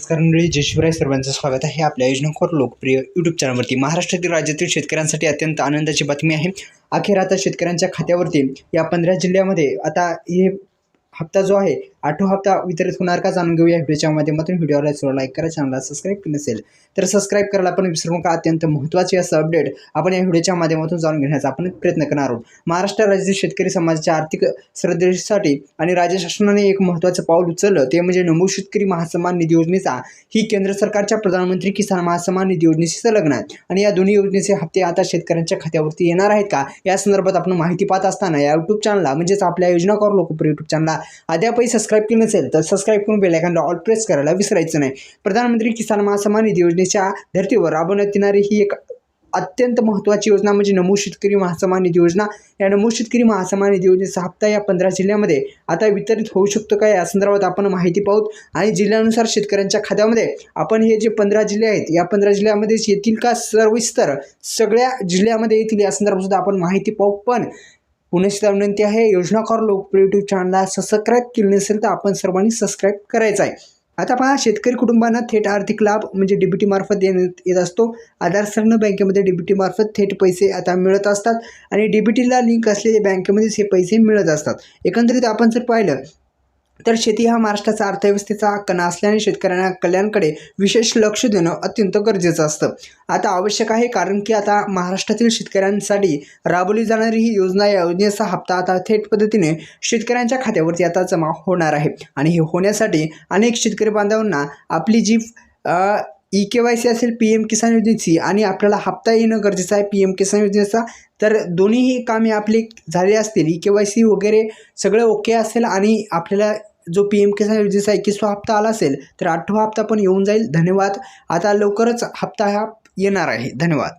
नमस्कार मंडळी, जय शिवराय. सर्वांचं स्वागत आहे आपल्या योजनाखोर लोकप्रिय यूट्यूब चॅनलवरती. महाराष्ट्रातील राज्यातील शेतकऱ्यांसाठी अत्यंत आनंदाची बातमी आहे. अखेर आता शेतकऱ्यांच्या खात्यावरती या 15 जिल्ह्यामध्ये आता हे हप्ता जो आहे 8वा हप्ता वितरित होणार का जाणून घेऊया व्हिडिओच्या माध्यमातून. व्हिडिओला लाईक करा, चॅनलला सबस्क्राईब केलं नसेल तर सबस्क्राईब करायला आपण विसरू नका. अत्यंत महत्त्वाचे असं अपडेट आपण या व्हिडिओच्या माध्यमातून जाणून घेण्याचा आपण प्रयत्न करणार आहोत. महाराष्ट्र राज्यातील शेतकरी समाजाच्या आर्थिक सदृढतेसाठी आणि राज्य शासनाने एक महत्त्वाचं पाऊल उचललं, ते म्हणजे नमो शेतकरी महासन्मान निधी योजनेचा. ही केंद्र सरकारच्या प्रधानमंत्री किसान महासन्मान निधी योजनेशी संलग्न आहे आणि या दोन्ही योजनेचे हप्ते आता शेतकऱ्यांच्या खात्यावरती येणार आहेत का, या संदर्भात आपण माहिती पाहत असताना या यूट्यूब चॅनलला म्हणजेच आपल्या योजनाखोर लोकप्रिय यूट्यूब चॅनलला अद्यापही सबस्क्राईब केलं नसेल तर सबस्क्राईब करून बेल आयकॉनला ऑल प्रेस करायला विसरायचं नाही. प्रधानमंत्री किसान महासन्मान निधी योजनेच्या धर्तीवर राबवण्यात येणारी ही एक अत्यंत महत्त्वाची योजना म्हणजे नमो शेतकरी महासन्मान निधी योजना. या नमो शेतकरी महासन्मान निधी योजनेचा हप्ता या 15 जिल्ह्यामध्ये आता वितरित होऊ शकतो का, या संदर्भात आपण माहिती पाहूत. आणि जिल्ह्यानुसार शेतकऱ्यांच्या खात्यामध्ये आपण हे जे 15 जिल्हे आहेत या 15 जिल्ह्यामध्येच येतील का, सर्विस्तर सगळ्या जिल्ह्यामध्ये येतील या संदर्भात सुद्धा आपण माहिती पाहू. पण पुन्हा विनंती आहे, योजनाखोर लोकप्रिय यूट्यूब चॅनलला सबस्क्राईब केले नसेल तर आपण सर्वांनी सबस्क्राईब करायचं आहे. आता पहा, शेतकरी कुटुंबांना थेट आर्थिक लाभ म्हणजे डीबीटी मार्फत देण्यात येत असतो. आधार संलग्न बँकेमध्ये डीबीटी मार्फत थेट पैसे आता मिळत असतात आणि डीबीटीला लिंक असलेल्या बँकेमध्येच हे पैसे मिळत असतात. एकंदरीत आपण जर पाहिलं तर शेती हा महाराष्ट्राचा अर्थव्यवस्थेचा कणा असल्याने शेतकऱ्यांना कल्याणकडे विशेष लक्ष देणं अत्यंत गरजेचं असतं. आता आवश्यक आहे, कारण की आता महाराष्ट्रातील शेतकऱ्यांसाठी राबवली जाणारी ही योजना, या योजनेचा हप्ता आता थेट पद्धतीने शेतकऱ्यांच्या खात्यावरती आता जमा होणार आहे. आणि हे होण्यासाठी अनेक शेतकरी बांधवांना आपली जी EKYC असेल PM किसान योजनेची आणि आपल्याला हप्ता येणं गरजेचं आहे PM किसान योजनेचा, तर दोन्हीही कामे आपली झाली असतील, EKYC वगैरे सगळं ओके असेल आणि आपल्याला जो PM किसान योजनेचा 21वा हप्ता आला असेल तर 8वा हप्ता पण येऊन जाईल. धन्यवाद. आता लवकरच हप्ता हा येणार आहे. धन्यवाद.